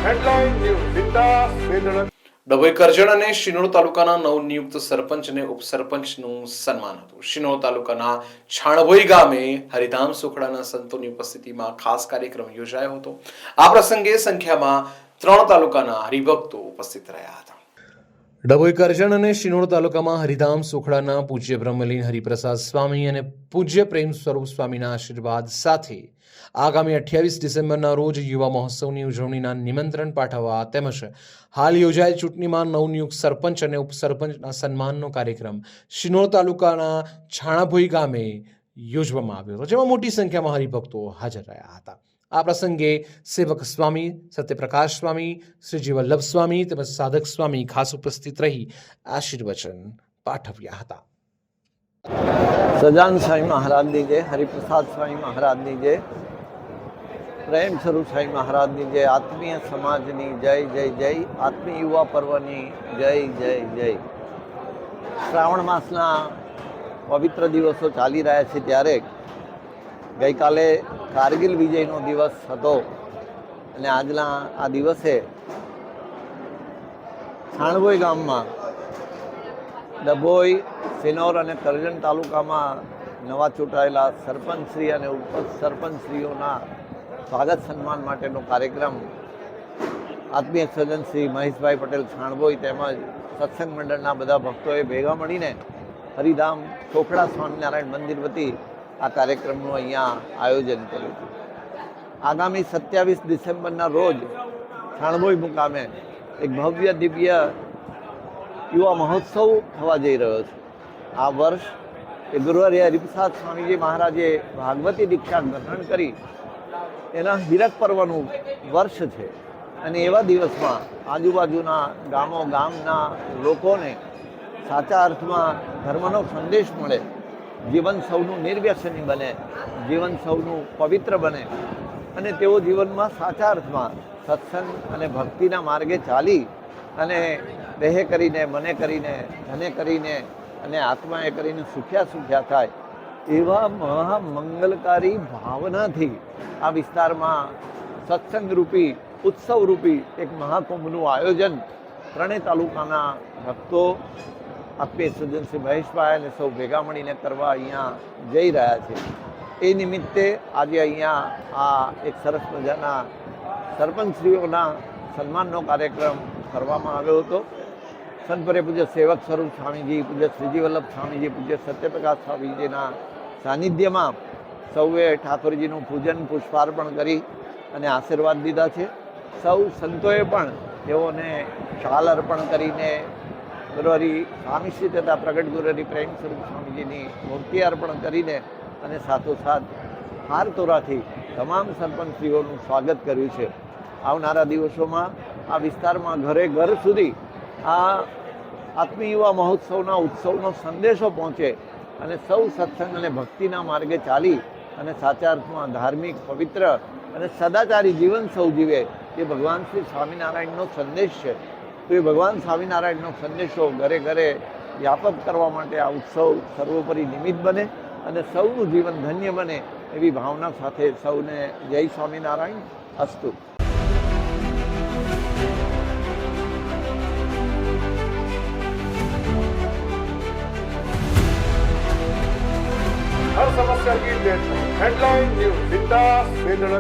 Headline news વિંતા વેદના ડભોઈ કરજણ અને શિનોર તાલુકાના નવનિયુક્ત સરપંચ અને ઉપસરપંચનું સન્માન હતું. શિનોર તાલુકાના છાણભોઈ ગામે હરિધામ સુખડાના સંતોની ઉપસ્થિતિમાં ખાસ કાર્યક્રમ યોજાયો હતો. આ પ્રસંગે સંખ્યામાં 3 તાલુકાના હરિભક્તો ઉપસ્થિત રહ્યા હતા. ડભોઈ કરજણ અને શિનોર તાલુકામાં હરિધામ સુખડાના પૂજ્ય બ્રહ્મલીન હરિપ્રસાદ સ્વામી અને પૂજ્ય પ્રેમ સ્વરૂપ સ્વામીના આશીર્વાદ સાથે આગામી 28 ડિસેમ્બરના રોજ યુવા મહોત્સવની ઉજવણીના નિમંત્રણ પાઠવવા તેમજ હાલ યોજાયેલ ચૂંટણીમાં નવનિયુક્ત સરપંચ અને ઉપસરપંચના સન્માનનો કાર્યક્રમ શિનોર તાલુકાના છાણાભોઈ ગામે યોજવામાં આવ્યો હતો, જેમાં મોટી સંખ્યામાં હરિભક્તો હાજર રહ્યા હતા. આ પ્રસંગે સેવક સ્વામી સત્યપ્રકાશ સ્વામી, શ્રીજી વલ્લભ સ્વામી તેમજ સાધક સ્વામી ખાસ ઉપસ્થિત રહી આશીર્વચન પાઠવ્યા હતા. સજાન સ્વામી મહારાજની જય, હરિપ્રસાદ સ્વામી મહારાજની જય, પ્રેમ સ્વરૂપ સ્વામી મહારાજની જય, આત્મીય સમાજની જય જય જય, આત્મીય યુવા પર્વની જય જય જય. શ્રાવણ માસના પવિત્ર દિવસો ચાલી રહ્યા છે ત્યારે ગઈકાલે કારગિલ વિજયનો દિવસ હતો અને આજના આ દિવસે છાણભોઈ ગામમાં ડભોઈ, શિનોર અને કરજણ તાલુકામાં નવા ચૂંટાયેલા સરપંચશ્રી અને ઉપસરપંચશ્રીઓના સ્વાગત સન્માન માટેનો કાર્યક્રમ આત્મીય સ્વજન શ્રી મહેશભાઈ પટેલ છાણભોઈ તેમજ સત્સંગ મંડળના બધા ભક્તોએ ભેગા મળીને હરિધામ ચોખડા સ્વામિનારાયણ મંદિર વતી આ કાર્યક્રમનું અહીંયા આયોજન કર્યું હતું. આગામી 27 ડિસેમ્બરના રોજ છાણભોઈ મુકામે એક ભવ્ય દિવ્ય યુવા મહોત્સવ થવા જઈ રહ્યો છે. આ વર્ષ એ ગુરુવર્ય હરિપ્રસાદ સ્વામીજી મહારાજે ભાગવતી દીક્ષા ગ્રહણ કરી એના હીરક પર્વનું વર્ષ છે અને એવા દિવસમાં આજુબાજુના ગામના લોકોને સાચા અર્થમાં ધર્મનો સંદેશ મળે, જીવન સૌનું નિર્વ્યસની બને, જીવન સૌનું પવિત્ર બને અને તેઓ જીવનમાં સાચા અર્થમાં સત્સંગ અને ભક્તિના માર્ગે ચાલી અને દેહે કરીને, મને કરીને, ધને કરીને અને આત્માએ કરીને સુખ્યા થાય એવા મહામંગલકારી ભાવનાથી આ વિસ્તારમાં સત્સંગરૂપી, ઉત્સવરૂપી એક મહાકુંભનું આયોજન ત્રણેય તાલુકાના ભક્તો, આત્મીય સ્વજન શ્રી મહેશભાઈ અને સૌ ભેગા મળીને કરવા અહીંયા જઈ રહ્યા છે. એ નિમિત્તે આજે અહીંયા આ એક સરસ મજાના સરપંચશ્રીઓના સન્માનનો કાર્યક્રમ કરવામાં આવ્યો હતો. સંતપરે પૂજ્ય સેવક સ્વરૂપ સ્વામીજી, પૂજ્ય શ્રીજી વલ્લભ સ્વામીજી, પૂજ્ય સત્યપ્રકાશ સ્વામીજીના સાનિધ્યમાં સૌએ ઠાકોરજીનું પૂજન પુષ્પાર્પણ કરી અને આશીર્વાદ દીધા છે. સૌ સંતોએ પણ તેઓને શાલ અર્પણ કરીને ગુરુહરિ સ્વામીશ્રી તથા પ્રગટ ગુરુહરિ પ્રેમ સ્વરૂપ સ્વામીજીની મૂર્તિ અર્પણ કરીને અને સાથોસાથ હાર તોરાથી તમામ સરપંચશ્રીઓનું સ્વાગત કર્યું છે. આવનારા દિવસોમાં આ વિસ્તારમાં ઘરે ઘર સુધી આ આત્મીય યુવા મહોત્સવના ઉત્સવનો સંદેશો પહોંચે અને સૌ સત્સંગ અને ભક્તિના માર્ગે ચાલી અને સાચા અર્થમાં ધાર્મિક, પવિત્ર અને સદાચારી જીવન સૌ જીવે એ ભગવાન શ્રી સ્વામિનારાયણનો સંદેશ છે. તો એ ભગવાન સ્વામિનારાયણનો સંદેશો ઘરે ઘરે વ્યાપક કરવા માટે આ ઉત્સવ સર્વોપરી નિમિત્ત બને અને સૌનું જીવન ધન્ય બને એવી ભાવના સાથે સૌને જય સ્વામિનારાયણ. અસ્તુ. हर समस्या की डेट हेडलाइन न्यूज विंता वेदना